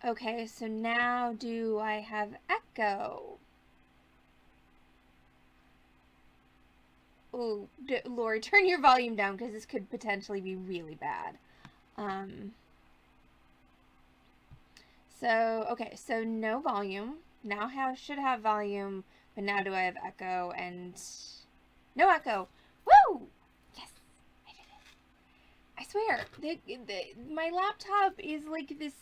Okay, so now do I have echo? Oh, Lori, turn your volume down because this could potentially be really bad. Okay, so no volume. Now should have volume, but now do I have echo and no echo? Woo! Yes, I did it. I swear, my laptop is like this,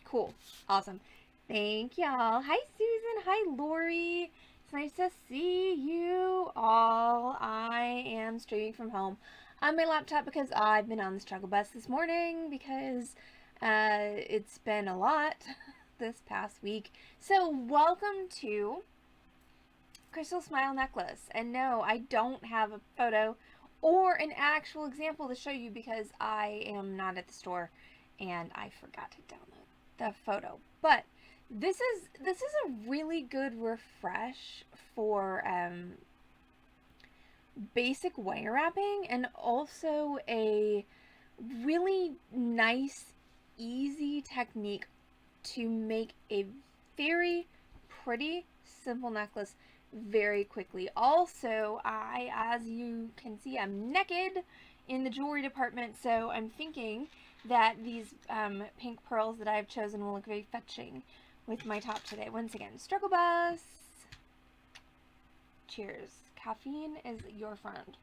cool. Awesome. Thank y'all. Hi, Susan. Hi, Lori. It's nice to see you all. I am streaming from home on my laptop because I've been on the struggle bus this morning because it's been a lot this past week. So, welcome to Crystal Smile Necklace. And no, I don't have a photo or an actual example to show you because I am not at the store and I forgot to download the photo. But this is a really good refresh for basic wire wrapping, and also a really nice, easy technique to make a very pretty, simple necklace very quickly. Also, as you can see, I'm naked in the jewelry department, so I'm thinking that these pink pearls that I've chosen will look very fetching with my top today. Once again, struggle bus. Cheers. Caffeine is your friend.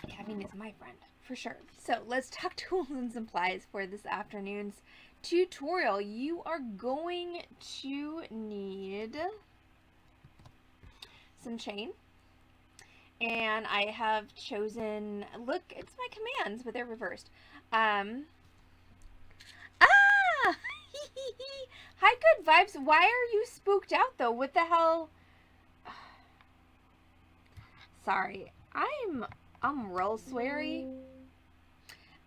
Caffeine is my friend, for sure. So let's talk tools and supplies for this afternoon's tutorial. You are going to need some chain. And I have chosen, look, it's my commands, but they're reversed. Ah! Hi, good vibes. Why are you spooked out, though? What the hell? Sorry. I'm real sweary.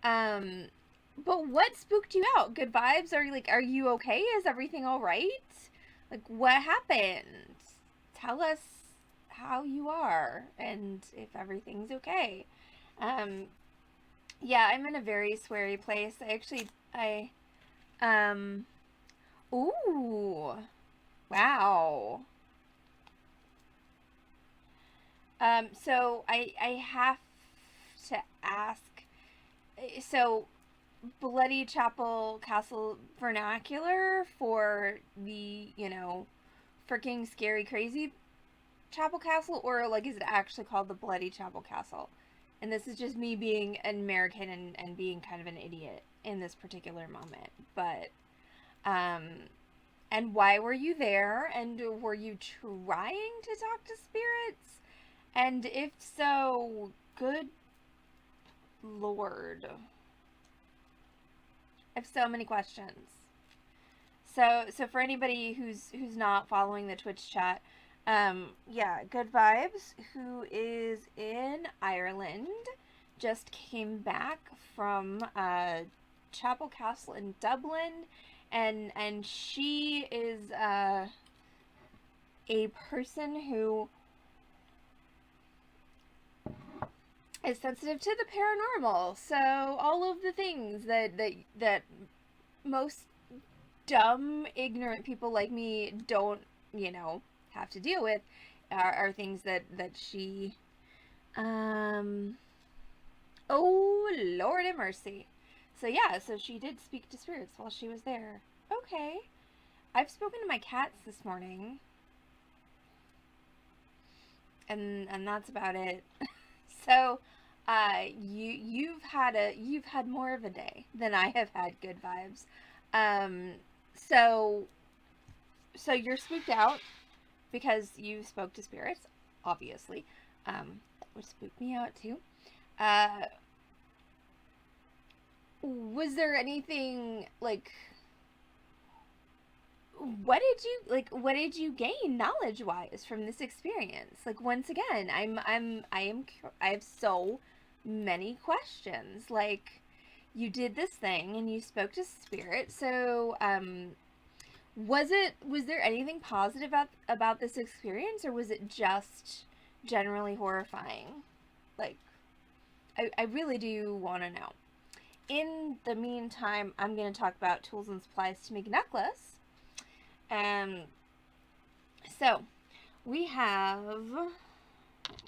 But what spooked you out? Good vibes? Are you okay? Is everything alright? Like, what happened? Tell us how you are and if everything's okay. Yeah, I'm in a very sweary place. Ooh, wow. So I have to ask, so Bloody Chapel Castle vernacular for the, freaking scary crazy Chapel Castle, or like is it actually called the Bloody Chapel Castle? And this is just me being an American and being kind of an idiot in this particular moment. But and why were you there? And were you trying to talk to spirits? And if so, good Lord. I have so many questions. So for anybody who's not following the Twitch chat, yeah, Good Vibes, who is in Ireland, just came back from Chapel Castle in Dublin, and she is a person who is sensitive to the paranormal. So all of the things that most dumb, ignorant people like me don't, have to deal with are things that she, oh, Lord have mercy. So yeah, so she did speak to spirits while she was there. Okay. I've spoken to my cats this morning. And that's about it. So, you've had more of a day than I have had. Good vibes. So you're spooked out because you spoke to spirits, obviously, which spooked me out too. Was there anything like? What did you gain knowledge wise from this experience? Like, once again, I have so many questions. Like, you did this thing and you spoke to spirit. So, was there anything positive about this experience, or was it just generally horrifying? Like, I really do want to know. in the meantime, I'm going to talk about tools and supplies to make a necklace. So we have, hold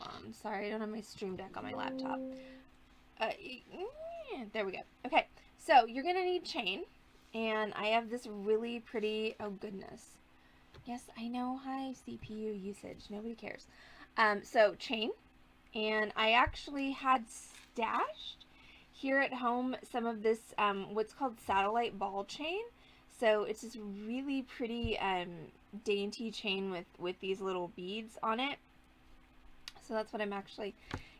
on, sorry, I don't have my Stream Deck on my laptop. There we go. Okay, so you're going to need chain, and I have this really pretty, oh goodness. Yes, I know, high CPU usage, nobody cares. So chain, and I actually had stashed here at home some of this, what's called satellite ball chain. So it's this really pretty, dainty chain with these little beads on it. So that's what I'm actually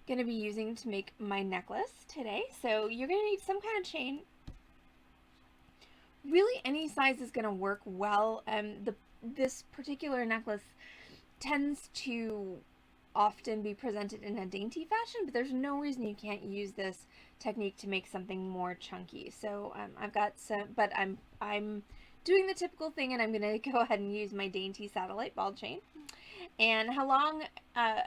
going to be using to make my necklace today. So you're going to need some kind of chain. Really, any size is going to work well. This particular necklace tends to often be presented in a dainty fashion, but there's no reason you can't use this technique to make something more chunky. So I've got some, but I'm doing the typical thing, and I'm going to go ahead and use my dainty satellite ball chain. And how long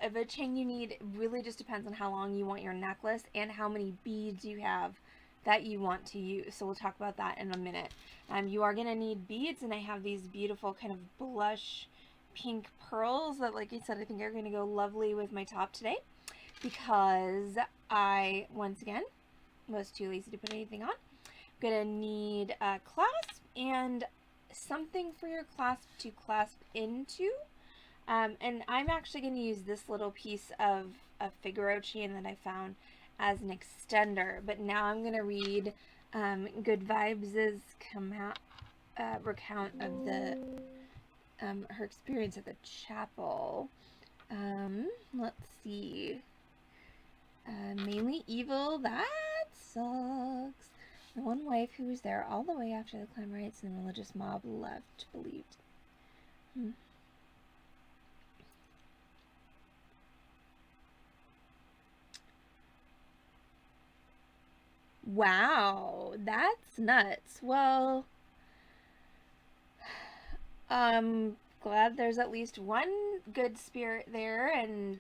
of a chain you need really just depends on how long you want your necklace and how many beads you have that you want to use. So we'll talk about that in a minute. You are going to need beads, and I have these beautiful kind of blush pink pearls that, like I said, I think are going to go lovely with my top today, because I, once again, was too lazy to put anything on. I'm going to need a clasp and something for your clasp to clasp into. And I'm actually going to use this little piece of a Figaro chain that I found as an extender. But now I'm going to read Good Vibes' recount of the her experience at the chapel. Let's see. Mainly evil, that sucks. The one wife who was there all the way after the clan riots and the religious mob left believed. Wow, that's nuts. Well, glad there's at least one good spirit there, and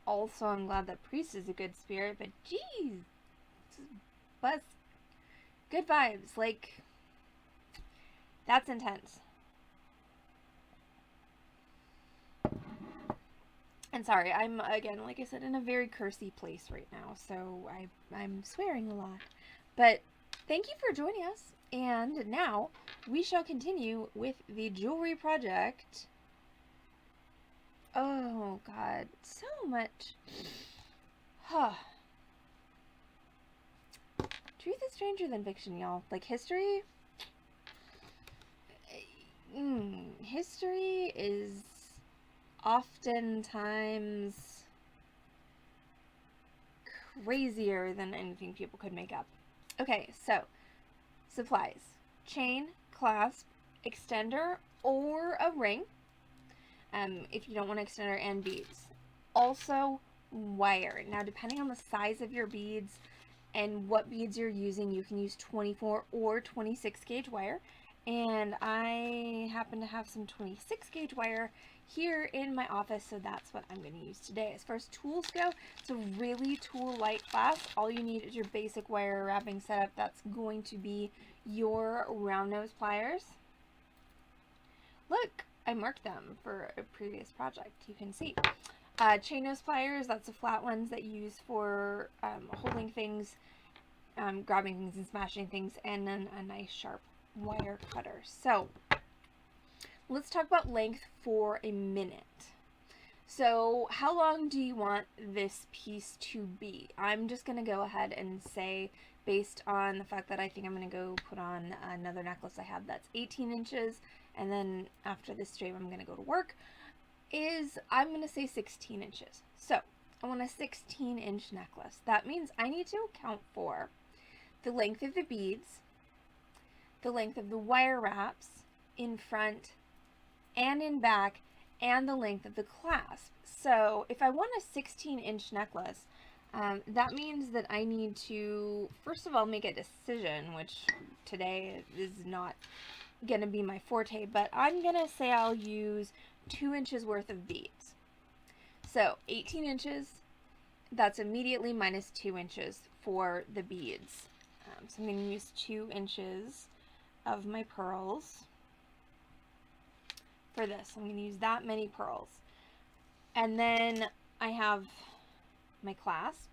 also I'm glad that priest is a good spirit, but geez, but good vibes, like, that's intense. And sorry, I'm, again, like I said, in a very cursy place right now, so I'm swearing a lot. But thank you for joining us, and now we shall continue with the jewelry project. Oh, God, so much. Truth is stranger than fiction, y'all. Like, history? History is oftentimes crazier than anything people could make up. Okay, so supplies: chain, clasp, extender, or a ring, if you don't want an extender, and beads. Also, wire. Now, depending on the size of your beads and what beads you're using, you can use 24 or 26 gauge wire. And I happen to have some 26 gauge wire here in my office, so that's what I'm going to use today. As far as tools go, it's a really tool light class. All you need is your basic wire wrapping setup. That's going to be your round nose pliers. Look, I marked them for a previous project, you can see. Chain nose pliers, that's the flat ones that you use for holding things, grabbing things and smashing things, and then a nice sharp wire cutter. So let's talk about length for a minute. So how long do you want this piece to be? I'm just going to go ahead and say, based on the fact that I think I'm going to go put on another necklace I have that's 18 inches, and then after this stream I'm going to go to work, I'm going to say 16 inches. So I want a 16-inch necklace. That means I need to account for the length of the beads, the length of the wire wraps in front and in back, and the length of the clasp. So if I want a 16-inch necklace, that means that I need to, first of all, make a decision, which today is not going to be my forte, but I'm going to say I'll use 2 inches worth of beads. So 18 inches, that's immediately minus 2 inches for the beads. So I'm going to use 2 inches of my pearls for this. I'm going to use that many pearls. And then I have my clasp.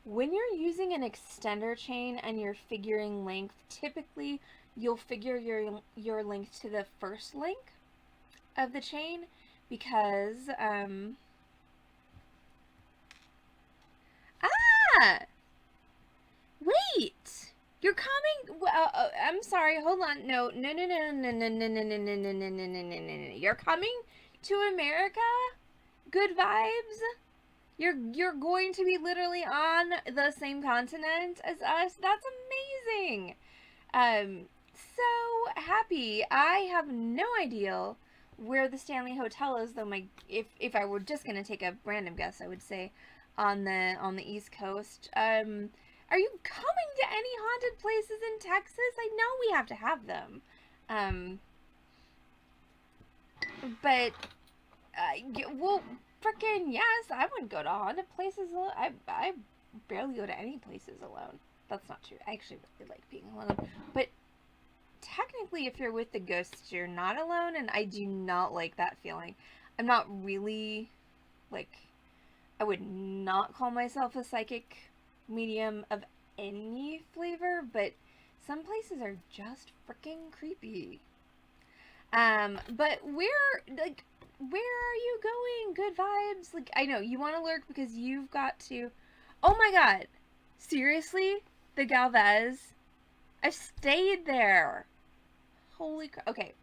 When you're using an extender chain and you're figuring length, typically you'll figure your length to the first link of the chain because wait, you're coming. I'm sorry. Hold on. No. You're coming to America. Good vibes. You're going to be literally on the same continent as us. That's amazing. So happy. I have no idea where the Stanley Hotel is, though. If I were just gonna take a random guess, I would say on the East Coast. Are you coming to any haunted places in Texas? I know we have to have them. But well, frickin' yes, I wouldn't go to haunted places alone. I barely go to any places alone. That's not true. I actually really like being alone. But technically, if you're with the ghosts, you're not alone, and I do not like that feeling. I'm not really, like, I would not call myself a psychic medium of any flavor, but some places are just freaking creepy. But where are you going? Good vibes. Like, I know you want to lurk because you've got to. Oh my god, seriously, the Galvez. I've stayed there. Holy crap. Okay.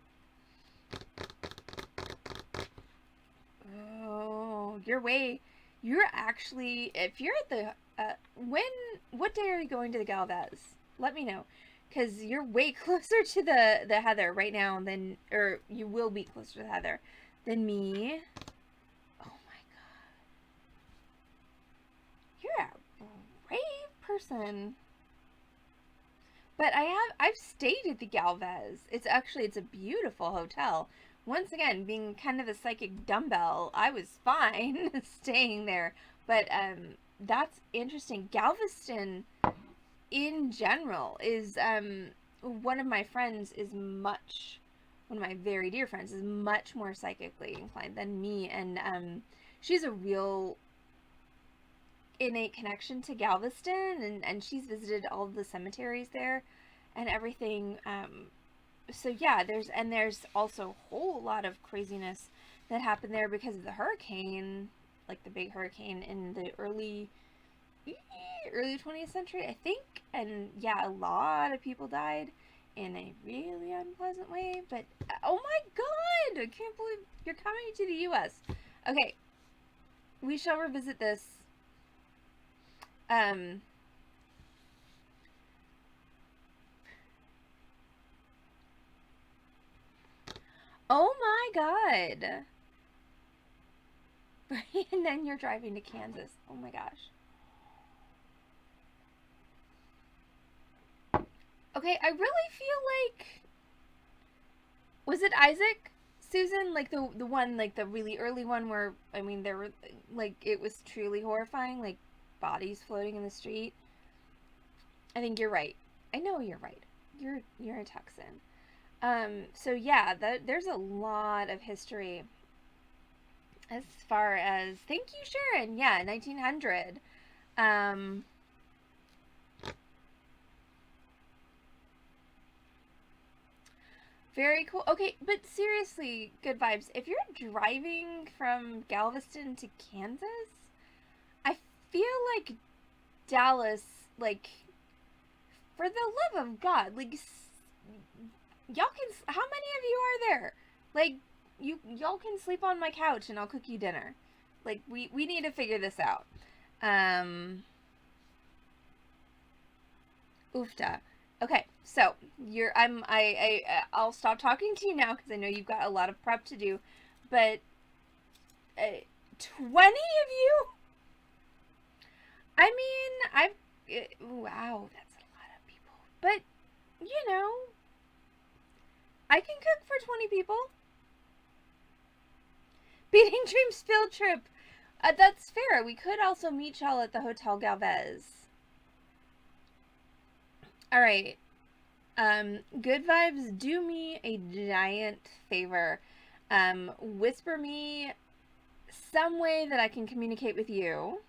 Oh, you're actually, if you're at the, what day are you going to the Galvez? Let me know. Because you're way closer to the Heather right now than, or you will be closer to the Heather than me. Oh my god. You're a brave person. But I've stayed at the Galvez. It's a beautiful hotel. Once again, being kind of a psychic dumbbell, I was fine staying there. But that's interesting. Galveston, in general, is one of my very dear friends is much more psychically inclined than me, and she's a real innate connection to Galveston, and she's visited all of the cemeteries there and everything. So yeah, there's also a whole lot of craziness that happened there because of the hurricane, like the big hurricane in the early 20th century, I think. And yeah, a lot of people died in a really unpleasant way. But oh my god, I can't believe you're coming to the US. Okay, we shall revisit this. Oh my god. And then you're driving to Kansas. Oh my gosh. Okay, I really feel like, was it Isaac, Susan? Like the one, like the really early one where, I mean, there were, like, it was truly horrifying, like bodies floating in the street. I think you're right. I know you're right. You're a Texan. So yeah, there's a lot of history as far as, thank you, Sharon. Yeah, 1900. Very cool. Okay, but seriously, good vibes. If you're driving from Galveston to Kansas, I feel like Dallas, like, for the love of God, like, y'all can, how many of you are there? Like, y'all can sleep on my couch and I'll cook you dinner. Like, we need to figure this out. Oofta. Okay, so I'll stop talking to you now because I know you've got a lot of prep to do, but 20 of you? I mean, wow, that's a lot of people. But, you know, I can cook for 20 people. Beading Dreams field trip. That's fair. We could also meet y'all at the Hotel Galvez. All right. Good vibes, do me a giant favor. Whisper me some way that I can communicate with you.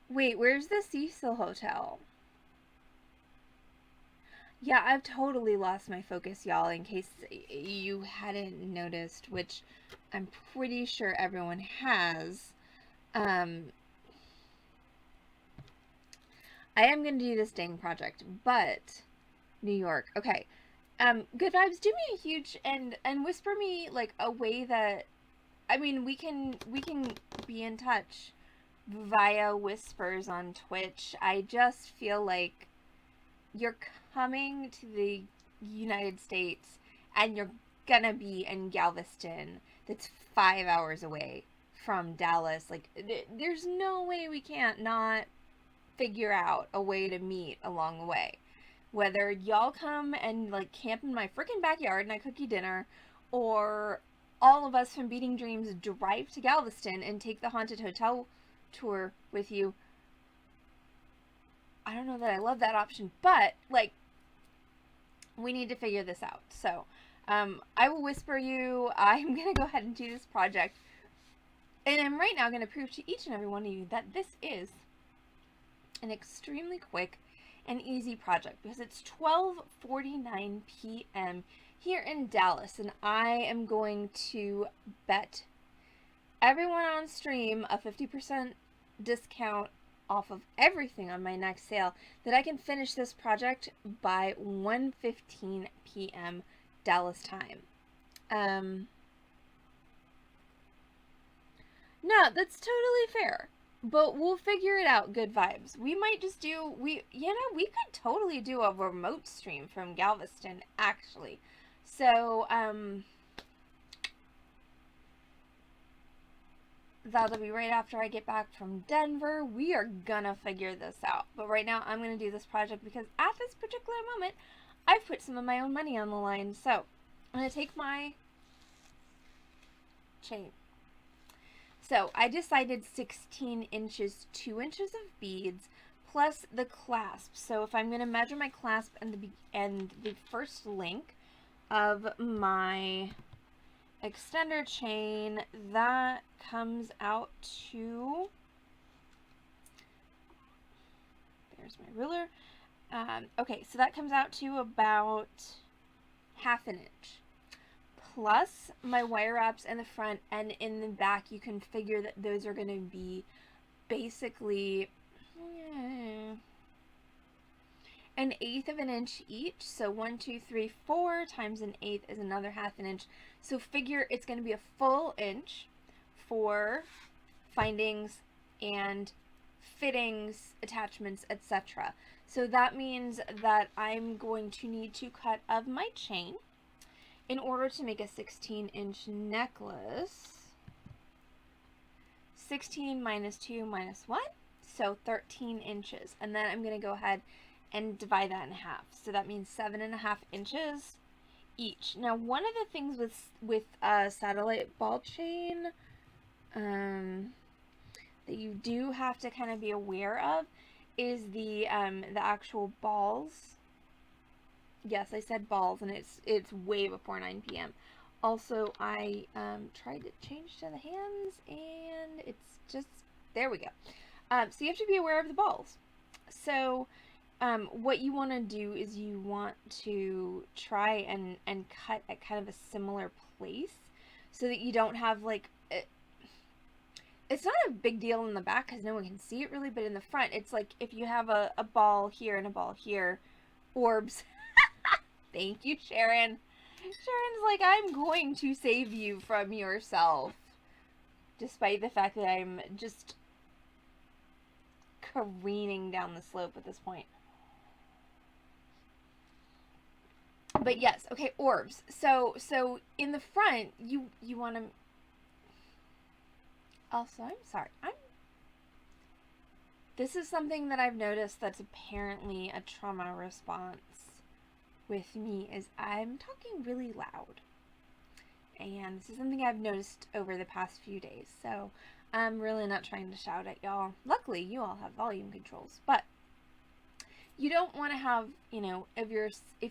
Wait, where's the Cecil Hotel? Yeah, I've totally lost my focus, y'all, in case you hadn't noticed, which I'm pretty sure everyone has. I am going to do this dang project, but New York. Okay. Good vibes, do me a huge and whisper me like a way that, I mean, we can be in touch via whispers on Twitch. I just feel like you're coming to the United States and you're gonna be in Galveston, that's 5 hours away from Dallas. Like, there's no way we can't not figure out a way to meet along the way. Whether y'all come and like camp in my freaking backyard and I cook you dinner, or all of us from Beading Dreams drive to Galveston and take the haunted hotel tour with you. I don't know that I love that option, but like, we need to figure this out. So I will whisper you. I'm gonna go ahead and do this project, and I'm right now gonna prove to each and every one of you that this is an extremely quick and easy project, because it's 12:49 p.m. here in Dallas, and I am going to bet everyone on stream a 50% discount off of everything on my next sale that I can finish this project by 1:15 p.m. Dallas time. No, that's totally fair. But we'll figure it out, good vibes. We might just do, we could totally do a remote stream from Galveston, actually. So, that'll be right after I get back from Denver. We are gonna figure this out. But right now, I'm gonna do this project because at this particular moment, I've put some of my own money on the line. So, I'm gonna take my chain. So I decided 16 inches, 2 inches of beads, plus the clasp. So if I'm going to measure my clasp and the first link of my extender chain, that comes out to, there's my ruler. Okay, so that comes out to about 1/2 inch. Plus my wire wraps in the front and in the back, you can figure that those are going to be basically 1/8 of an inch each. So 1, 2, 3, 4 times 1/8 is another 1/2 inch. So figure it's going to be a full inch for findings and fittings, attachments, etc. So that means that I'm going to need to cut of my chain in order to make a 16-inch necklace. 16 minus 2 minus 1, so 13 inches. And then I'm going to go ahead and divide that in half. So that means 7.5 inches each. Now, one of the things with satellite ball chain that you do have to kind of be aware of is the actual balls. Yes, I said balls, and it's way before 9 p.m. Also, I tried to change to the hands, and it's just, there we go. So you have to be aware of the balls. So what you want to do is you want to try and cut at kind of a similar place so that you don't have like, it's not a big deal in the back because no one can see it really, but in the front, it's like if you have a ball here and a ball here, orbs. Thank you, Sharon. Sharon's like, I'm going to save you from yourself. Despite the fact that I'm just careening down the slope at this point. But yes, okay, orbs. So in the front, you want to... Also, I'm sorry. This is something that I've noticed that's apparently a trauma response with me, is I'm talking really loud. And this is something I've noticed over the past few days. So I'm really not trying to shout at y'all. Luckily, you all have volume controls, but you don't want to have, you know, if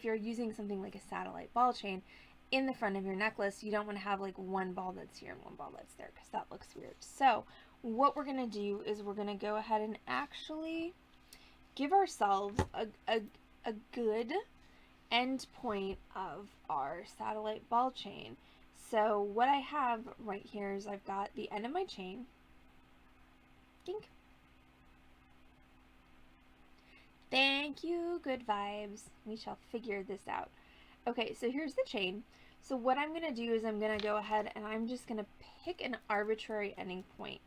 you're using something like a satellite ball chain in the front of your necklace, you don't want to have like one ball that's here and one ball that's there, because that looks weird. So what we're going to do is we're going to go ahead and actually give ourselves a good end point of our satellite ball chain. So what I have right here is I've got the end of my chain. Dink. Thank you, good vibes. We shall figure this out. Okay, so here's the chain. So what I'm going to do is I'm going to go ahead and I'm just going to pick an arbitrary ending point,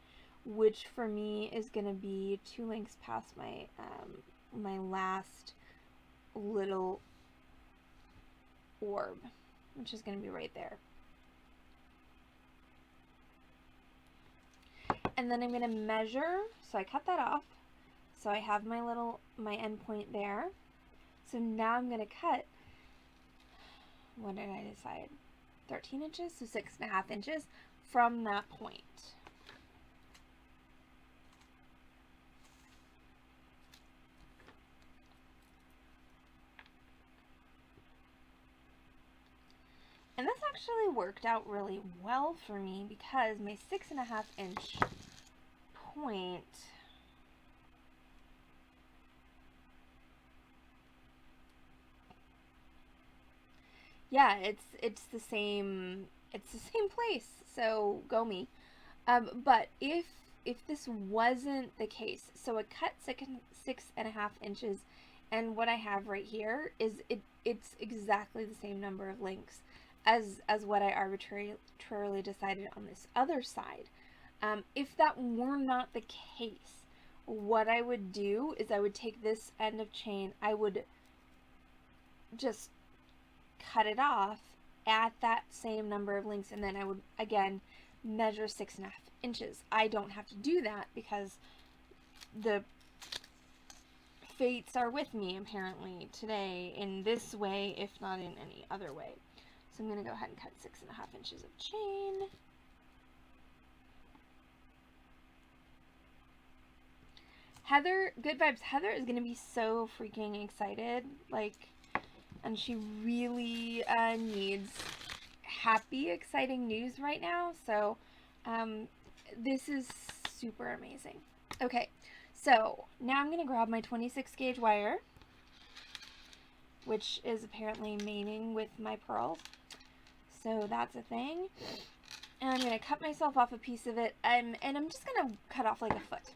which for me is going to be 2 links past my my last little orb, which is going to be right there. And then I'm going to measure, so I cut that off. So I have my end point there. So now I'm going to cut, what did I decide? 13 inches, so 6.5 inches from that point. And this actually worked out really well for me because my 6.5 inch point yeah, it's the same place, so go me. But if this wasn't the case, so I cut 6.5 inches, and what I have right here is it's exactly the same number of links as what I arbitrarily decided on this other side. If that were not the case, what I would do is I would take this end of chain, I would just cut it off at that same number of links, and then I would again measure 6.5 inches. I don't have to do that because the fates are with me apparently today in this way, if not in any other way. So I'm going to go ahead and cut 6.5 inches of chain. Heather, good vibes. Heather is going to be so freaking excited, like, and she really needs happy, exciting news right now. So this is super amazing. Okay, so now I'm going to grab my 26 gauge wire, which is apparently mating with my pearls. So that's a thing. And I'm going to cut myself off a piece of it, and I'm just going to cut off like a foot.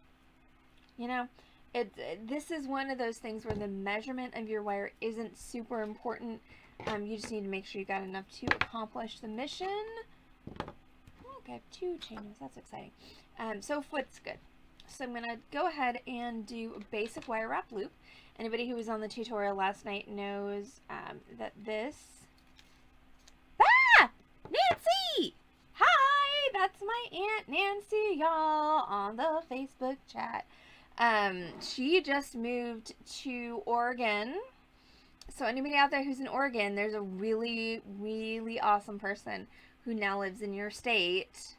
You know, this is one of those things where the measurement of your wire isn't super important. You just need to make sure you got enough to accomplish the mission. Look, I have 2 chains. That's exciting. So a foot's good. So I'm going to go ahead and do a basic wire wrap loop. Anybody who was on the tutorial last night knows that this... Ah! Nancy! Hi! That's my Aunt Nancy, y'all, on the Facebook chat. She just moved to Oregon. So anybody out there who's in Oregon, there's a really, really awesome person who now lives in your state.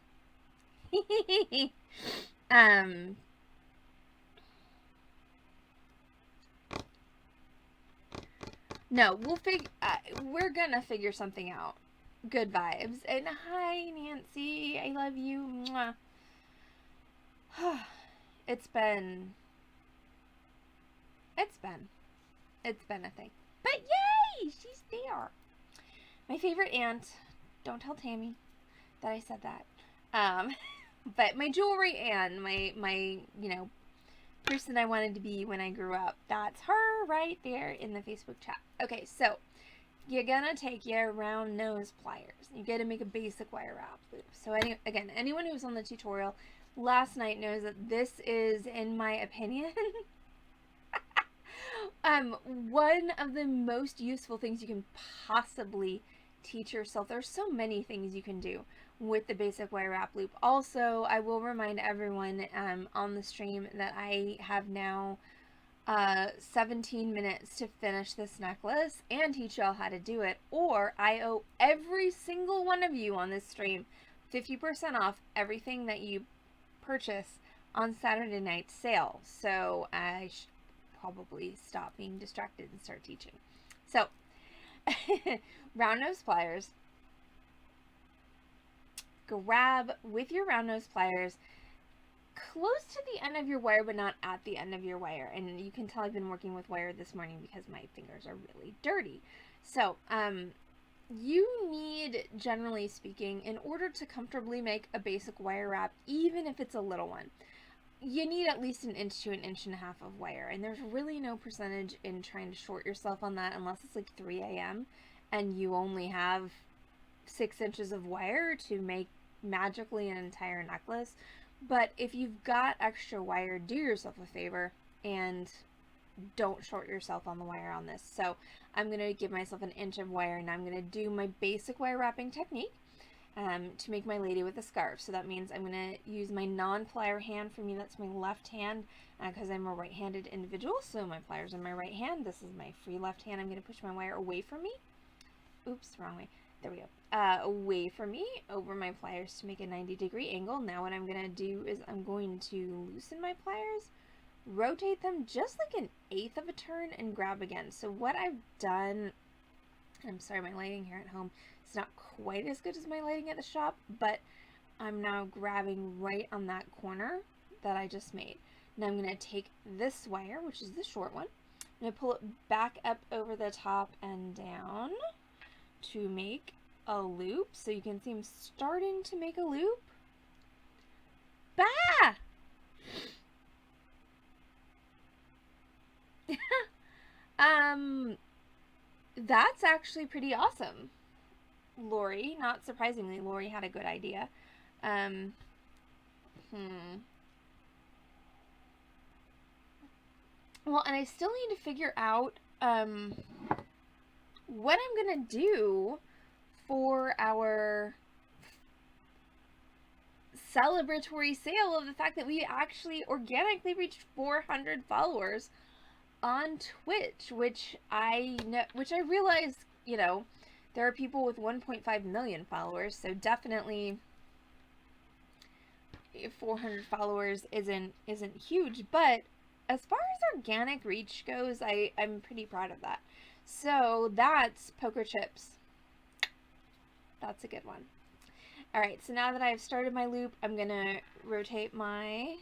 No, we're gonna figure something out. Good vibes. And hi, Nancy. I love you. Mwah. It's been a thing. But yay! She's there. My favorite aunt. Don't tell Tammy that I said that. But my jewelry aunt, my you know, person I wanted to be when I grew up. That's her right there in the Facebook chat. Okay, so you're gonna take your round nose pliers. You gotta make a basic wire wrap loop. So again, anyone who's on the tutorial last night knows that this is, in my opinion, one of the most useful things you can possibly teach yourself. There's so many things you can do with the basic wire wrap loop. Also, I will remind everyone on the stream that I have now 17 minutes to finish this necklace and teach y'all how to do it, or I owe every single one of you on this stream 50% off everything that you purchase on Saturday night sale. So I should probably stop being distracted and start teaching. So round nose pliers. Grab with your round nose pliers close to the end of your wire, but not at the end of your wire. And you can tell I've been working with wire this morning because my fingers are really dirty. So you need, generally speaking, in order to comfortably make a basic wire wrap, even if it's a little one, you need at least 1 inch to 1.5 inches of wire. And there's really no percentage in trying to short yourself on that unless it's like 3 a.m. and you only have 6 inches of wire to make magically an entire necklace. But if you've got extra wire, do yourself a favor and don't short yourself on the wire on this. So I'm going to give myself 1 inch of wire, and I'm going to do my basic wire wrapping technique to make my lady with a scarf. So that means I'm going to use my non-plier hand. For me, that's my left hand because I'm a right-handed individual. So my pliers are my right hand. This is my free left hand. I'm going to push my wire away from me. Oops, wrong way. There we go. Away from me, over my pliers to make a 90-degree angle. Now what I'm going to do is I'm going to loosen my pliers, rotate them just like 1/8 of a turn, and grab again. So what I've done, I'm sorry, my lighting here at home is not quite as good as my lighting at the shop, but I'm now grabbing right on that corner that I just made. Now I'm going to take this wire, which is the short one, I'm going to pull it back up over the top and down to make a loop. So you can see I'm starting to make a loop. Bah! That's actually pretty awesome, Lori. Not surprisingly, Lori had a good idea. Well, and I still need to figure out what I'm gonna do for our celebratory sale of the fact that we actually organically reached 400 followers on Twitch, which I realize, you know, there are people with 1.5 million followers, so definitely 400 followers isn't huge, but as far as organic reach goes, I'm pretty proud of that. So that's poker chips. That's a good one. All right, so now that I've started my loop, I'm gonna rotate my...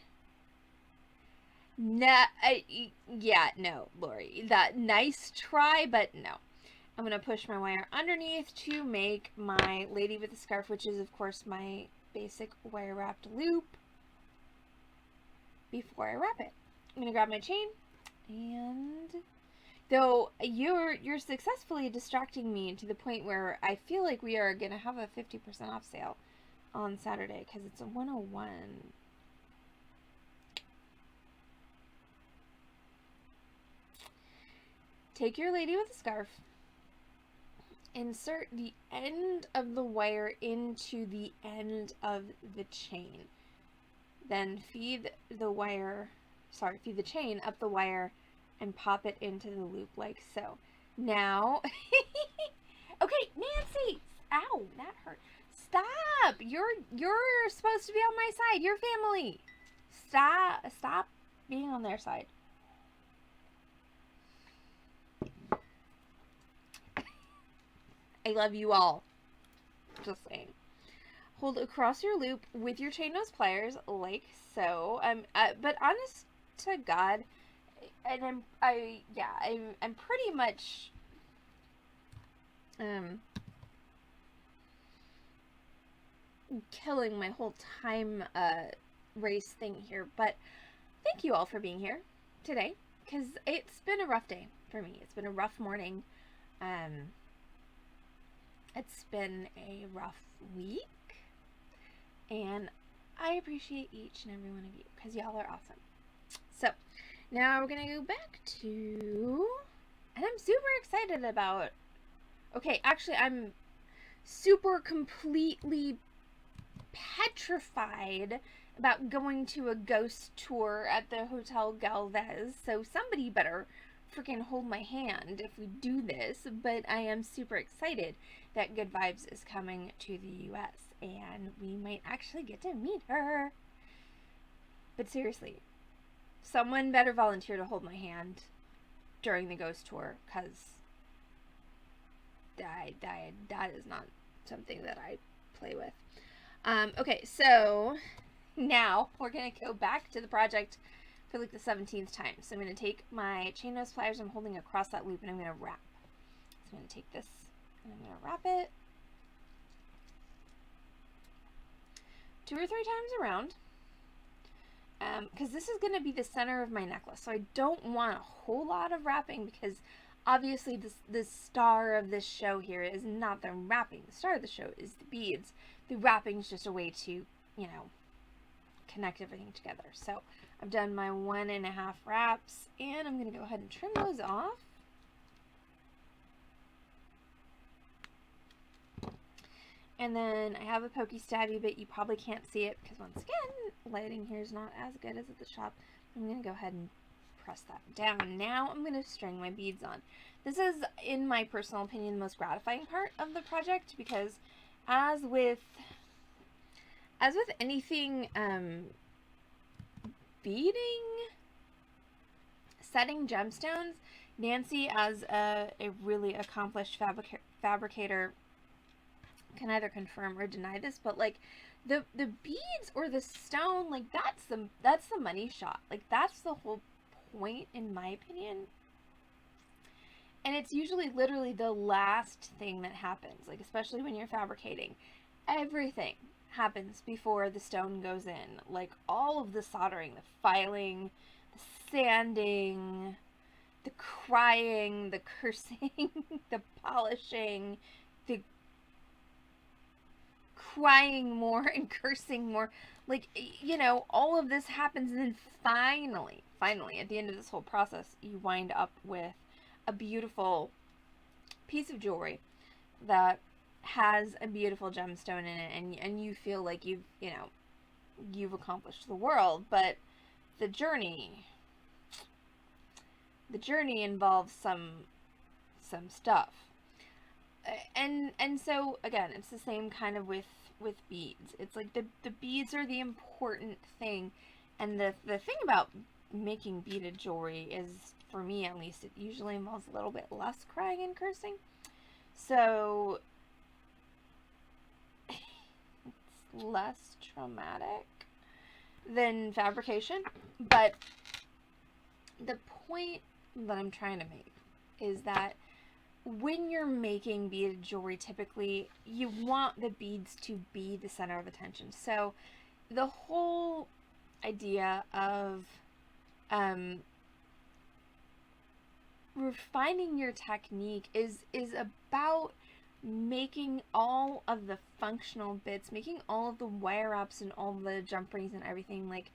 No, Lori, that nice try, but no. I'm gonna push my wire underneath to make my lady with the scarf, which is of course my basic wire wrapped loop before I wrap it. I'm gonna grab my chain, and though you're successfully distracting me to the point where I feel like we are gonna have a 50% off sale on Saturday because it's a 101. Take your lady with a scarf, insert the end of the wire into the end of the chain, then feed the chain up the wire and pop it into the loop like so. Now, okay, Nancy, ow, that hurt. Stop! You're supposed to be on my side. Your family. Stop being on their side. I love you all. Just saying. Hold across your loop with your chain nose pliers like so. But honest to God, and I'm pretty much killing my whole time race thing here, but thank you all for being here today, because it's been a rough day for me. It's been a rough morning. It's been a rough week, and I appreciate each and every one of you because y'all are awesome. So now we're gonna go back to, and I'm super excited about, okay, actually I'm super completely petrified about going to a ghost tour at the Hotel Galvez, so somebody better freaking hold my hand if we do this. But I am super excited that Good Vibes is coming to the US, and we might actually get to meet her. But seriously, someone better volunteer to hold my hand during the ghost tour, because that is not something that I play with. Okay, so now we're going to go back to the project for like the 17th time. So I'm going to take my chain nose pliers I'm holding across that loop, and I'm going to wrap. So I'm going to take this and I'm going to wrap it 2 or 3 times around, because this is going to be the center of my necklace. So I don't want a whole lot of wrapping, because obviously the star of this show here is not the wrapping. The star of the show is the beads. The wrapping is just a way to, you know, connect everything together. So I've done my 1.5 wraps, and I'm going to go ahead and trim those off. And then I have a pokey stabby bit. You probably can't see it because, once again, lighting here is not as good as at the shop. I'm going to go ahead and press that down. Now I'm going to string my beads on. This is, in my personal opinion, the most gratifying part of the project, because as with anything beading, setting gemstones, Nancy, as a really accomplished fabricator, can either confirm or deny this, but like the beads or the stone, like that's the money shot. Like that's the whole point, in my opinion. And it's usually literally the last thing that happens, like especially when you're fabricating. Everything happens before the stone goes in. Like all of the soldering, the filing, the sanding, the crying, the cursing, the polishing, the crying more and cursing more. Like, you know, all of this happens, and then finally, at the end of this whole process, you wind up with a beautiful piece of jewelry that has a beautiful gemstone in it, and you feel like you've accomplished the world. But the journey involves some stuff, and so again, it's the same kind of with beads. It's like the beads are the important thing, and the thing about making beaded jewelry is, for me at least, it usually involves a little bit less crying and cursing. So it's less traumatic than fabrication. But the point that I'm trying to make is that when you're making beaded jewelry, typically you want the beads to be the center of attention. So the whole idea of refining your technique is about making all of the functional bits, making all of the wire wraps and all the jump rings and everything like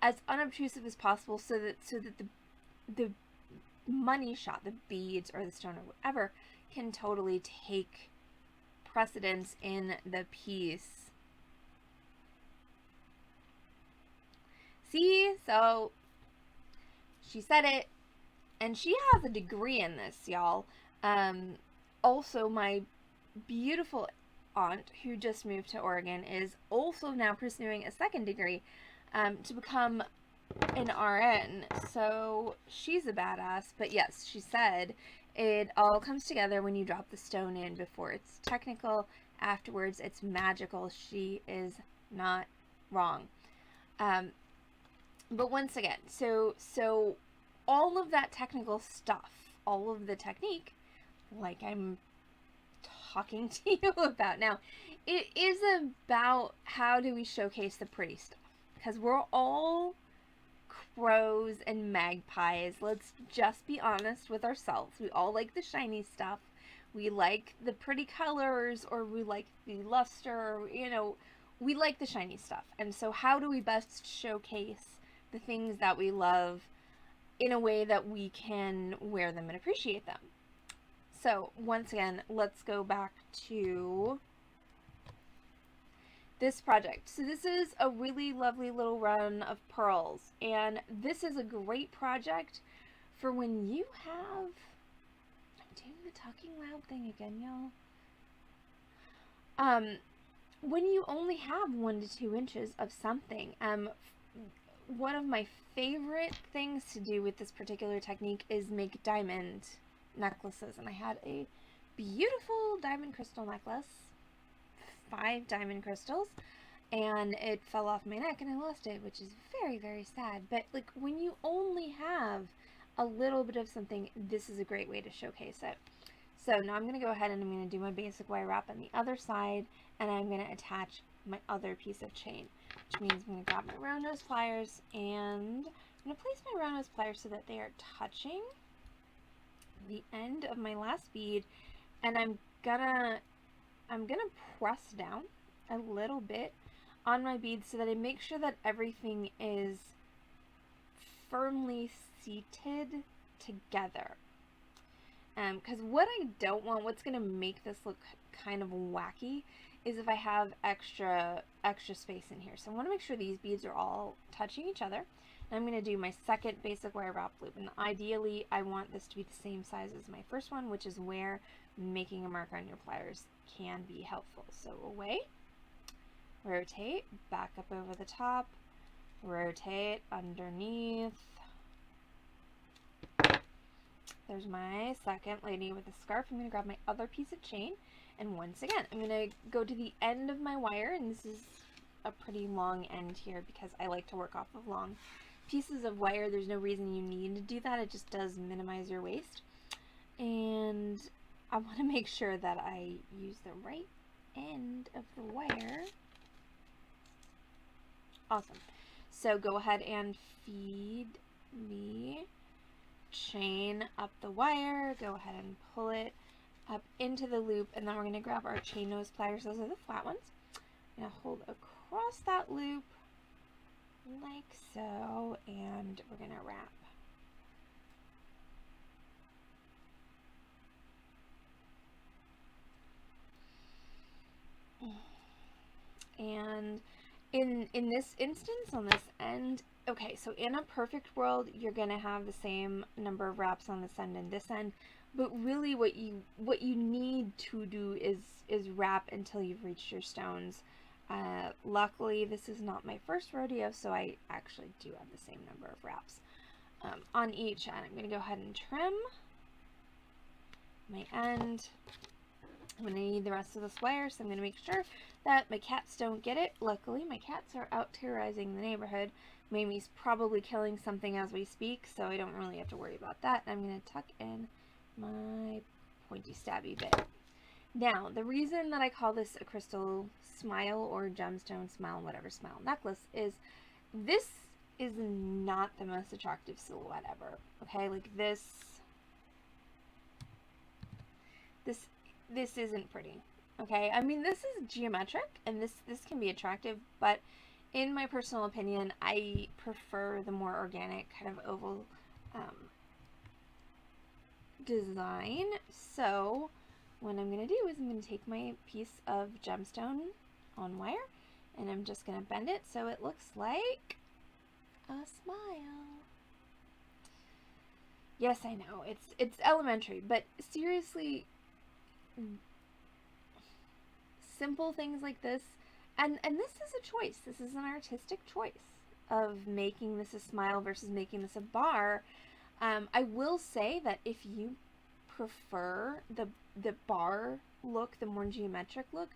as unobtrusive as possible, so that the money shot, the beads or the stone or whatever, can totally take precedence in the piece. See? So she said it, and she has a degree in this, y'all. Also, my beautiful aunt, who just moved to Oregon, is also now pursuing a second degree to become an RN. So she's a badass. But yes, she said it all comes together when you drop the stone in. Before it's technical, afterwards it's magical. She is not wrong. But once again, so all of that technical stuff, all of the technique, like I'm talking to you about now, it is about how do we showcase the pretty stuff, because we're all crows and magpies. Let's just be honest with ourselves. We all like the shiny stuff. We like the pretty colors, or we like the luster, you know, we like the shiny stuff. And so how do we best showcase the things that we love in a way that we can wear them and appreciate them? So once again, let's go back to this project. So this is a really lovely little run of pearls, and this is a great project for when you have, I'm doing the talking loud thing again, y'all. When you only have 1 to 2 inches of something. One of my favorite things to do with this particular technique is make diamond necklaces, and I had a beautiful diamond crystal necklace, 5 diamond crystals, and it fell off my neck and I lost it, which is very, very sad. But like, when you only have a little bit of something, this is a great way to showcase it. So now I'm going to go ahead and I'm going to do my basic wire wrap on the other side, and I'm going to attach my other piece of chain, which means I'm going to grab my round nose pliers, and I'm going to place my round nose pliers so that they are touching the end of my last bead, and I'm gonna press down a little bit on my beads so that I make sure that everything is firmly seated together. Because what I don't want, what's going to make this look kind of wacky, is if I have extra space in here. So I want to make sure these beads are all touching each other. And I'm going to do my second basic wire wrap loop. And ideally, I want this to be the same size as my first one, which is where making a mark on your pliers can be helpful. So away, rotate, back up over the top, rotate, underneath. There's my second lady with a scarf. I'm going to grab my other piece of chain, and once again, I'm going to go to the end of my wire, and this is a pretty long end here because I like to work off of long pieces of wire. There's no reason you need to do that. It just does minimize your waste. And I want to make sure that I use the right end of the wire. Awesome. So go ahead and feed the chain up the wire, go ahead and pull it up into the loop, and then we're going to grab our chain nose pliers. Those are the flat ones. I'm going to hold across that loop like so, and we're going to wrap. And in this instance, on this end, okay, so in a perfect world, you're going to have the same number of wraps on this end and this end, but really what you need to do is wrap until you've reached your stones. Luckily, this is not my first rodeo, so I actually do have the same number of wraps on each end. I'm going to go ahead and trim my end. I'm going to need the rest of this wire, so I'm going to make sure that my cats don't get it. Luckily, my cats are out terrorizing the neighborhood. Mamie's probably killing something as we speak, so I don't really have to worry about that. I'm going to tuck in my pointy stabby bit. Now, the reason that I call this a crystal smile or gemstone smile, whatever smile necklace, is this is not the most attractive silhouette ever. Okay, like this isn't pretty. Okay, I mean, this is geometric and this can be attractive, but in my personal opinion, I prefer the more organic kind of oval design. So what I'm going to do is I'm going to take my piece of gemstone on wire, and I'm just going to bend it so it looks like a smile. Yes, I know, it's elementary, but seriously, simple things like this, and this is a choice. This is an artistic choice of making this a smile versus making this a bar. I will say that if you prefer the bar look, the more geometric look,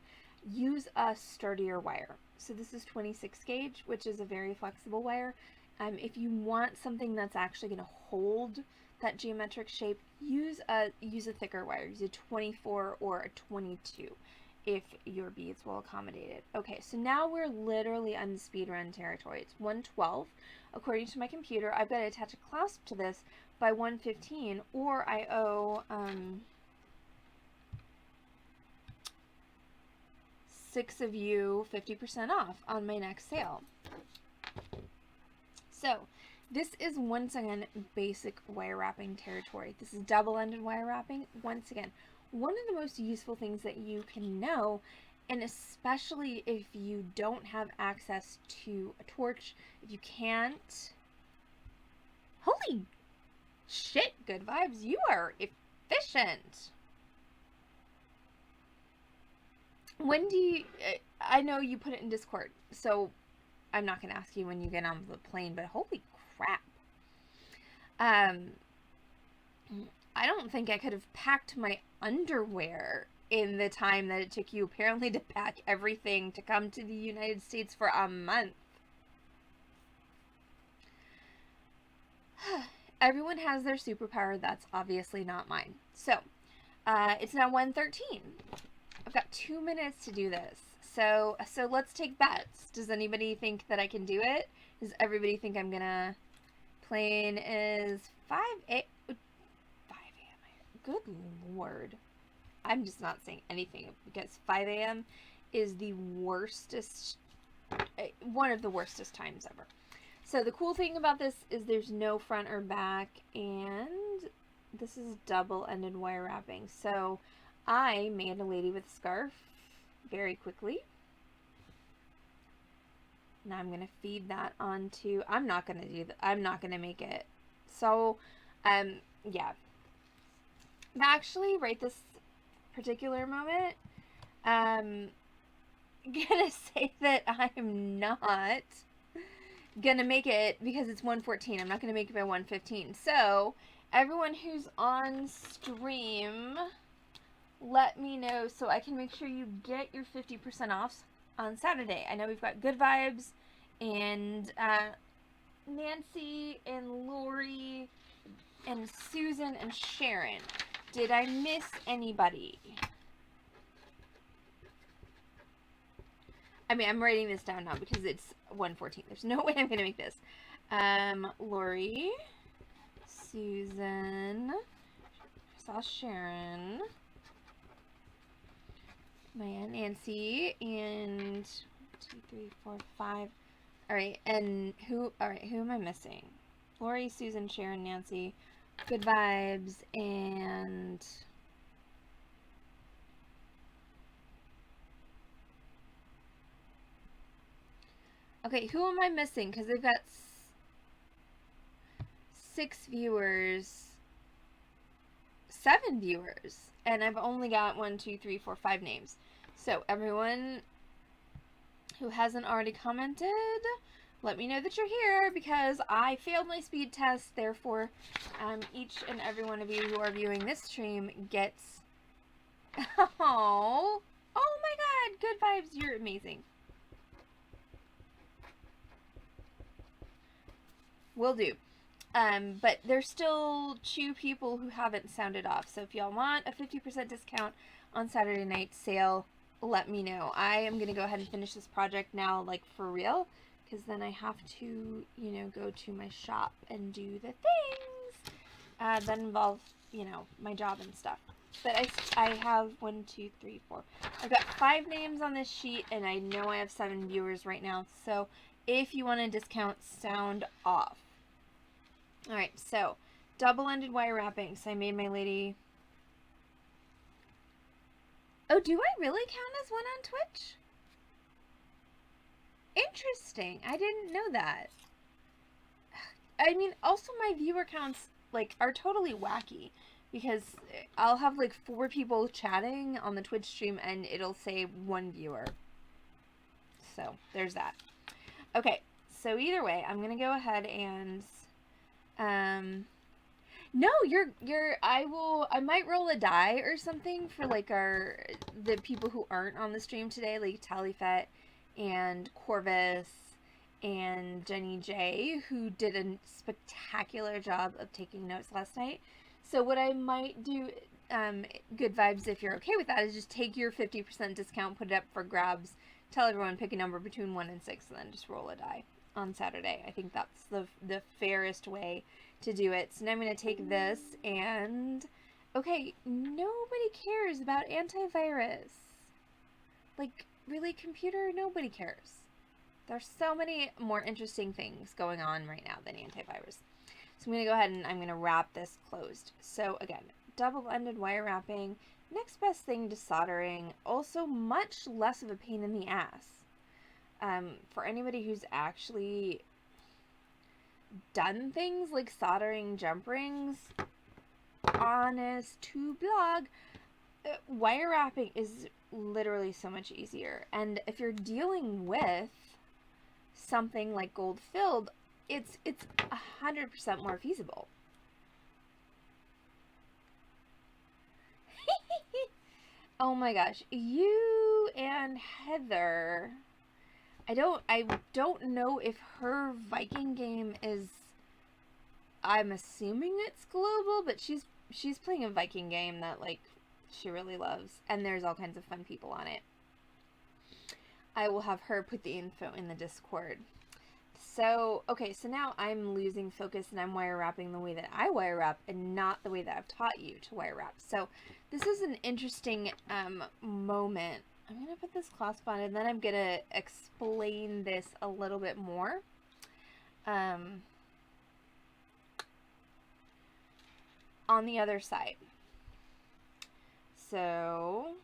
use a sturdier wire. So this is 26 gauge, which is a very flexible wire. If you want something that's actually going to hold that geometric shape, use a thicker wire. Use a 24 or a 22 if your beads will accommodate it. Okay, so now we're literally on the speed run territory. It's 112. According to my computer, I've got to attach a clasp to this by 115, or I owe 6 of you 50% off on my next sale. So this is once again basic wire wrapping territory. This is double-ended wire wrapping. Once again, one of the most useful things that you can know And especially if you don't have access to a torch, if you can't... Holy shit, Good Vibes, you are efficient. When do you... I know you put it in Discord, so I'm not going to ask you when you get on the plane, but holy crap. I don't think I could have packed my underwear in the time that it took you apparently to pack everything to come to the United States for a month. Everyone has their superpower. That's obviously not mine. So, it's now 1:13. I've got 2 minutes to do this. So let's take bets. Does anybody think that I can do it? Does everybody think I'm gonna... Plane is 5 a.m. Good lord. I'm just not saying anything because 5 a.m. is the worstest, one of the worstest times ever. So the cool thing about this is there's no front or back, and this is double-ended wire wrapping. So I made a lady with a scarf very quickly. Now I'm going to feed that onto, I'm not going to do that. I'm not going to make it. So, yeah. Actually, right this particular moment, gonna say that I'm not gonna make it because it's 1:14. I'm not gonna make it by 1:15. So, everyone who's on stream, let me know so I can make sure you get your 50% off on Saturday. I know we've got Good Vibes and Nancy and Lori and Susan and Sharon. Did I miss anybody? I mean, I'm writing this down now because it's 1:14. There's no way I'm going to make this. Lori, Susan, I saw Sharon, my Aunt Nancy, and 1, 2, 3, 4, 5. All right, and who am I missing? Lori, Susan, Sharon, Nancy, Good Vibes, and okay, who am I missing? Because they've got 6 viewers, 7 viewers, and I've only got 1, 2, 3, 4, 5 names. So everyone who hasn't already commented, let me know that you're here because I failed my speed test. Therefore, each and every one of you who are viewing this stream gets... Oh my god, Good Vibes, you're amazing. Will do. But there's still 2 people who haven't sounded off. So if y'all want a 50% discount on Saturday night sale, let me know. I am going to go ahead and finish this project now, like for real. Because then I have to, you know, go to my shop and do the things that involve, you know, my job and stuff. But I have 1, 2, 3, 4. I've got 5 names on this sheet, and I know I have 7 viewers right now. So if you want a discount, sound off. Alright, so double-ended wire wrapping. So I made my lady... Oh, do I really count as one on Twitch? Interesting. I didn't know that. I mean, also my viewer counts, like, are totally wacky. Because I'll have, like, 4 people chatting on the Twitch stream and it'll say 1 viewer. So, there's that. Okay, so either way, I'm gonna go ahead and... No, I might roll a die or something for, like, the people who aren't on the stream today, like Talifet and Corvus and Jenny J, who did a spectacular job of taking notes last night. So what I might do, Good Vibes, if you're okay with that, is just take your 50% discount, put it up for grabs, tell everyone pick a number between 1 and 6, and then just roll a die on Saturday. I think that's the fairest way to do it. So now I'm going to take this and... Okay, nobody cares about antivirus. Like, really, computer? Nobody cares. There's so many more interesting things going on right now than antivirus. So I'm going to go ahead and I'm going to wrap this closed. So again, double-ended wire wrapping. Next best thing to soldering, also much less of a pain in the ass. For anybody who's actually done things like soldering jump rings, honest to blog, wire wrapping is literally so much easier. And if you're dealing with something like gold filled, it's 100% more feasible. Oh my gosh, you and Heather. I don't know if her Viking game is, I'm assuming it's global, but she's playing a Viking game that like she really loves, and there's all kinds of fun people on it. I will have her put the info in the Discord. So, okay, so now I'm losing focus and I'm wire wrapping the way that I wire wrap and not the way that I've taught you to wire wrap. So this is an interesting moment. I'm going to put this clasp on and then I'm going to explain this a little bit more. On the other side. So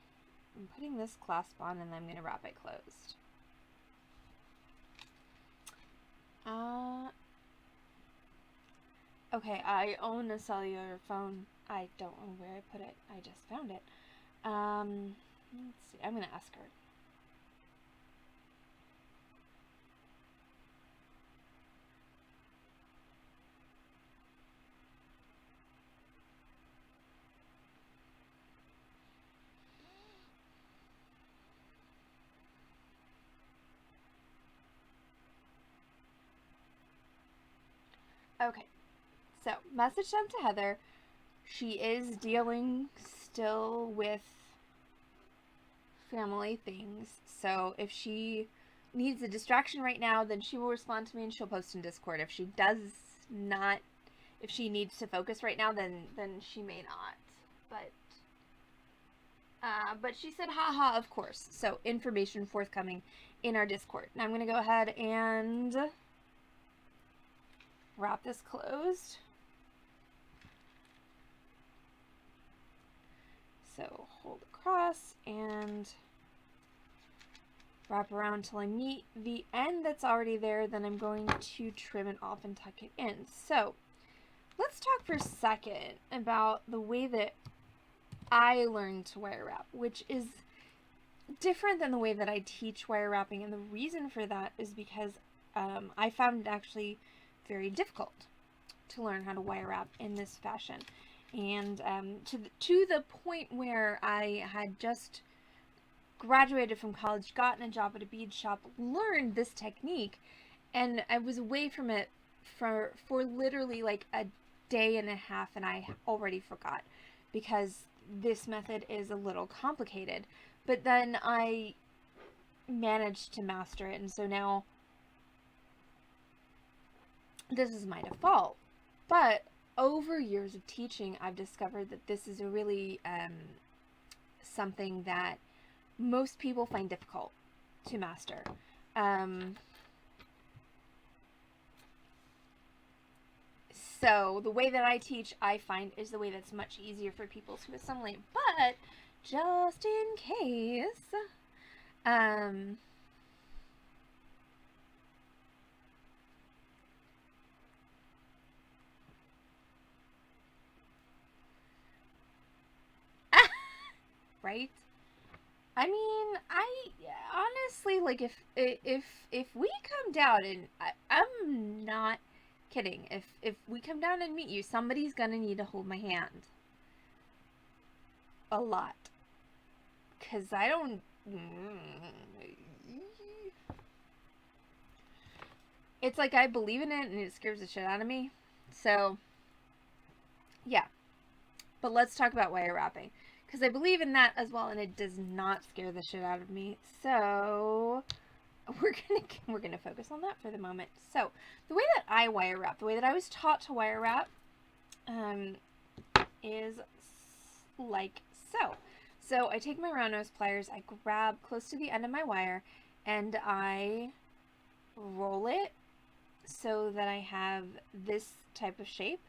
I'm putting this clasp on and then I'm going to wrap it closed. Okay, I own a cellular phone. I don't know where I put it. I just found it. Let's see. I'm gonna ask her. Okay, so message sent to Heather. She is dealing still with family things, so if she needs a distraction right now, then she will respond to me and she'll post in Discord. If she does not, if she needs to focus right now, then she may not. But she said, haha, of course. So information forthcoming in our Discord. Now I'm going to go ahead and wrap this closed. So hold across and wrap around till I meet the end that's already there. Then I'm going to trim it off and tuck it in. So let's talk for a second about the way that I learned to wire wrap, which is different than the way that I teach wire wrapping. And the reason for that is because I found it actually very difficult to learn how to wire wrap in this fashion. And to the point where I had just graduated from college, gotten a job at a bead shop, learned this technique, and I was away from it for literally like a day and a half, and I already forgot because this method is a little complicated. But then I managed to master it, and so now this is my default. But over years of teaching, I've discovered that this is a really something that most people find difficult to master. So the way that I teach, I find, is the way that's much easier for people to assimilate. But just in case, right? I mean, I honestly, like, if we come down and I'm not kidding, if we come down and meet you, somebody's gonna need to hold my hand a lot, cause I don't. It's like I believe in it and it scares the shit out of me. So, yeah. But let's talk about wire wrapping, because I believe in that as well, and it does not scare the shit out of me. So we're gonna focus on that for the moment. So the way that I wire wrap, the way that I was taught to wire wrap, is like so. So I take my round nose pliers, I grab close to the end of my wire, and I roll it so that I have this type of shape.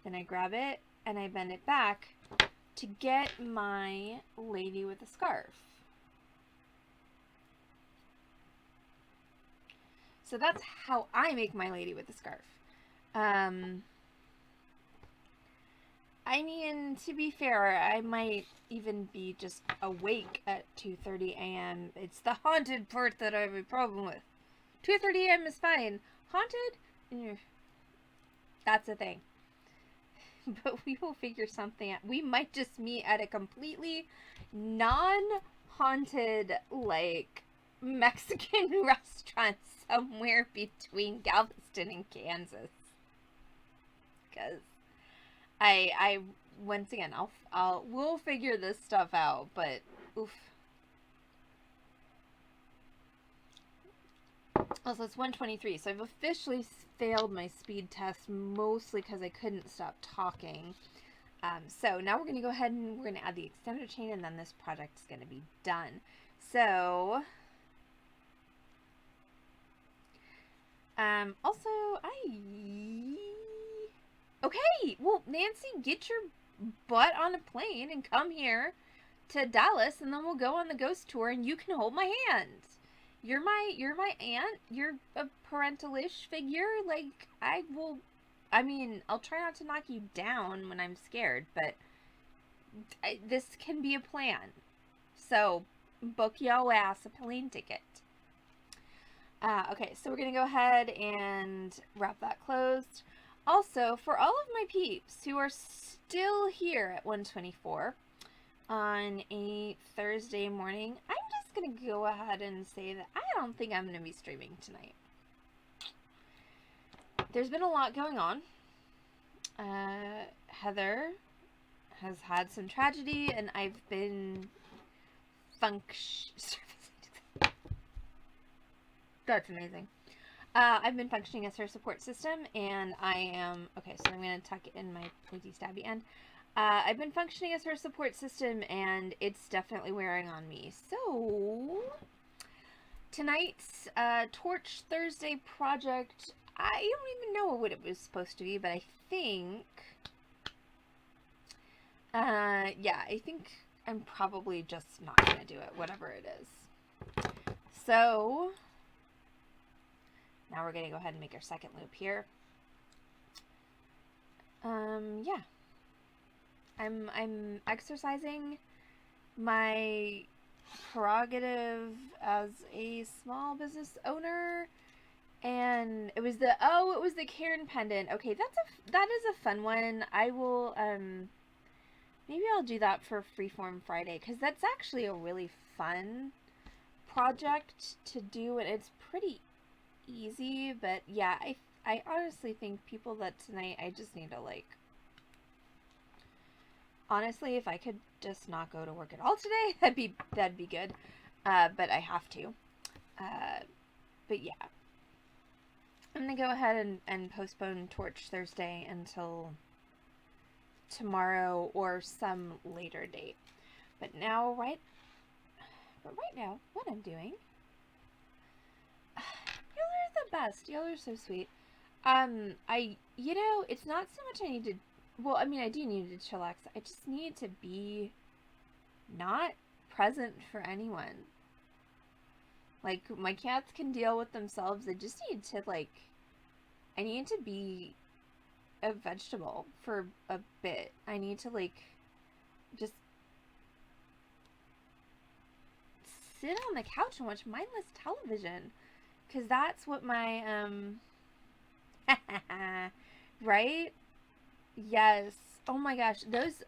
Then I grab it and I bend it back to get my lady with a scarf. So that's how I make my lady with a scarf. I mean, to be fair, I might even be just awake at 2:30 a.m. It's the haunted part that I have a problem with. 2:30 a.m. is fine. Haunted? That's a thing. But we will figure something out. We might just meet at a completely non-haunted, like, Mexican restaurant somewhere between Galveston and Kansas. Because I once again, we'll figure this stuff out, but oof. Also, it's 1:23, so I've officially failed my speed test, mostly because I couldn't stop talking. So now we're going to go ahead and we're going to add the extender chain, and then this project is going to be done. So, also, okay, well, Nancy, get your butt on a plane and come here to Dallas, and then we'll go on the ghost tour, and you can hold my hand. You're my aunt. You're a parentalish figure. Like, I'll try not to knock you down when I'm scared, but this can be a plan. So, book your ass a plane ticket. Okay, so we're going to go ahead and wrap that closed. Also, for all of my peeps who are still here at 1:24 on a Thursday morning, I'm just going to go ahead and say that I don't think I'm going to be streaming tonight. There's been a lot going on. Heather has had some tragedy, and I've been That's amazing. I've been functioning as her support system, and I am... Okay, so I'm going to tuck it in my pointy stabby end. I've been functioning as her support system, and it's definitely wearing on me. So, tonight's Torch Thursday project, I don't even know what it was supposed to be, but I think... yeah, I think I'm probably just not going to do it, whatever it is. So... now we're going to go ahead and make our second loop here. Yeah. I'm exercising my prerogative as a small business owner, and it was the Karen pendant. Okay, that is a fun one. I will maybe I'll do that for Freeform Friday, because that's actually a really fun project to do, and it's pretty easy. But yeah, I honestly think people that tonight I just need to, like, honestly, if I could just not go to work at all today, that'd be good. But I have to. But yeah, I'm gonna go ahead and postpone Torch Thursday until tomorrow or some later date. But right now, what I'm doing, y'all are the best. Y'all are so sweet. It's not so much I need to, well, I mean, I do need to chillax. I just need to be not present for anyone. Like, my cats can deal with themselves. I just need to, like, I need to be a vegetable for a bit. I need to, like, just sit on the couch and watch mindless television. Because that's what my, right? Yes. Oh my gosh. Those,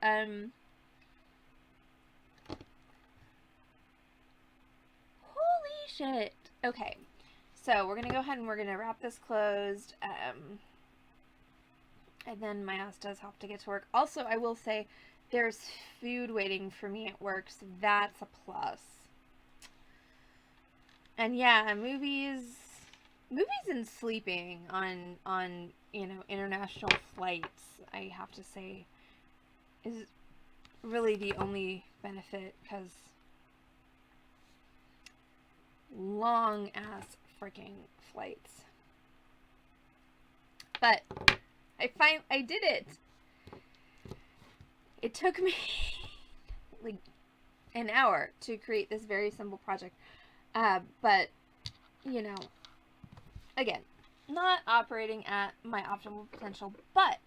holy shit. Okay. So, we're gonna go ahead and we're gonna wrap this closed, and then my ass does have to get to work. Also, I will say, there's food waiting for me at work, so that's a plus. And yeah, movies and sleeping on international flights, I have to say, is really the only benefit, because long ass freaking flights. But I did it. It took me like an hour to create this very simple project. But, you know, again, not operating at my optimal potential. But,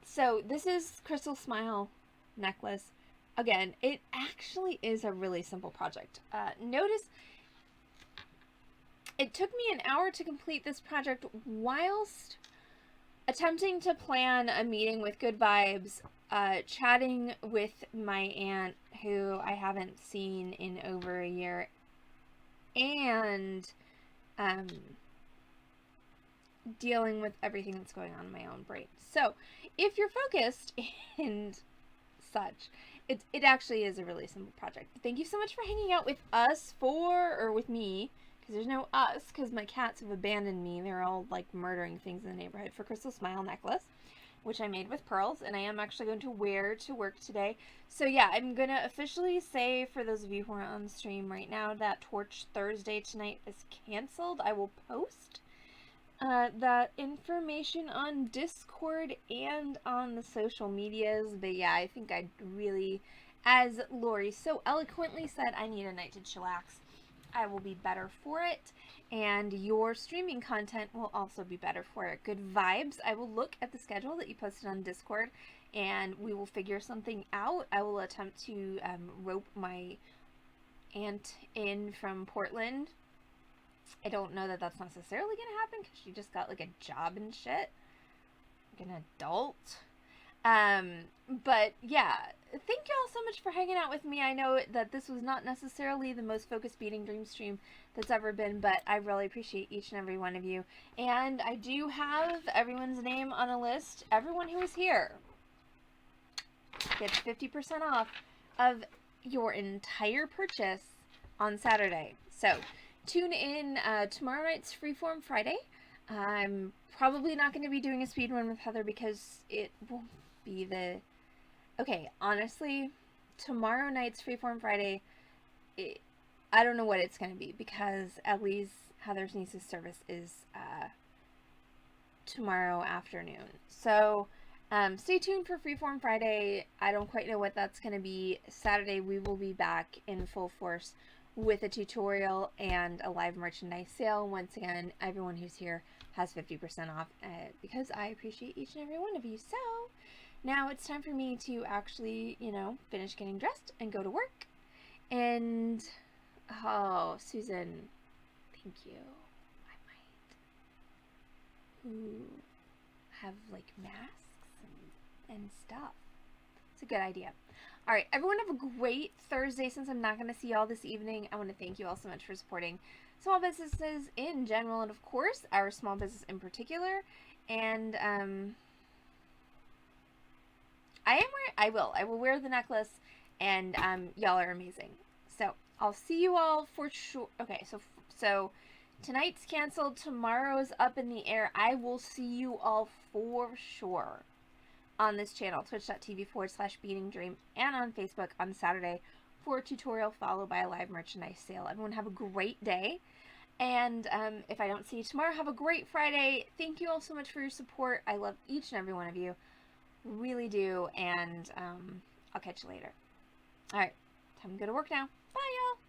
so this is Crystal Smile necklace. Again, it actually is a really simple project. Notice it took me an hour to complete this project whilst attempting to plan a meeting with Good Vibes, chatting with my aunt who I haven't seen in over a year, and dealing with everything that's going on in my own brain. So if you're focused and such, it actually is a really simple project. Thank you so much for hanging out with us with me, because there's no us, because my cats have abandoned me. They're all like murdering things in the neighborhood, for Crystal Smile necklace, which I made with pearls, and I am actually going to wear to work today. So yeah, I'm going to officially say, for those of you who are on the stream right now, that Torch Thursday tonight is canceled. I will post that information on Discord and on the social medias. But yeah, I think I really, as Lori so eloquently said, I need a night to chillax. I will be better for it, and your streaming content will also be better for it. Good Vibes, I will look at the schedule that you posted on Discord, and we will figure something out. I will attempt to rope my aunt in from Portland. I don't know that that's necessarily going to happen, because she just got like a job and shit, like an adult. But yeah, thank y'all so much for hanging out with me. I know that this was not necessarily the most focused Beading Dream stream that's ever been, but I really appreciate each and every one of you. And I do have everyone's name on a list. Everyone who is here gets 50% off of your entire purchase on Saturday. So tune in tomorrow night's Freeform Friday. I'm probably not going to be doing a speed run with Heather, because it won't be the... Okay, honestly, tomorrow night's Freeform Friday, I don't know what it's going to be, because Ellie's, Heather's niece's service is tomorrow afternoon. So stay tuned for Freeform Friday. I don't quite know what that's going to be. Saturday we will be back in full force with a tutorial and a live merchandise sale. Once again, everyone who's here has 50% off, because I appreciate each and every one of you. So now it's time for me to actually, you know, finish getting dressed and go to work. And, oh, Susan, thank you. I might have, like, masks and stuff. It's a good idea. All right, everyone have a great Thursday. Since I'm not going to see y'all this evening, I want to thank you all so much for supporting small businesses in general, and of course, our small business in particular. And, I will wear the necklace, and y'all are amazing. So I'll see you all for sure. Okay, so tonight's canceled, tomorrow's up in the air. I will see you all for sure on this channel, twitch.tv/beadingdream, and on Facebook on Saturday for a tutorial followed by a live merchandise sale. Everyone have a great day, and if I don't see you tomorrow, have a great Friday. Thank you all so much for your support. I love each and every one of you. Really do, and I'll catch you later. Alright, time to go to work now. Bye, y'all!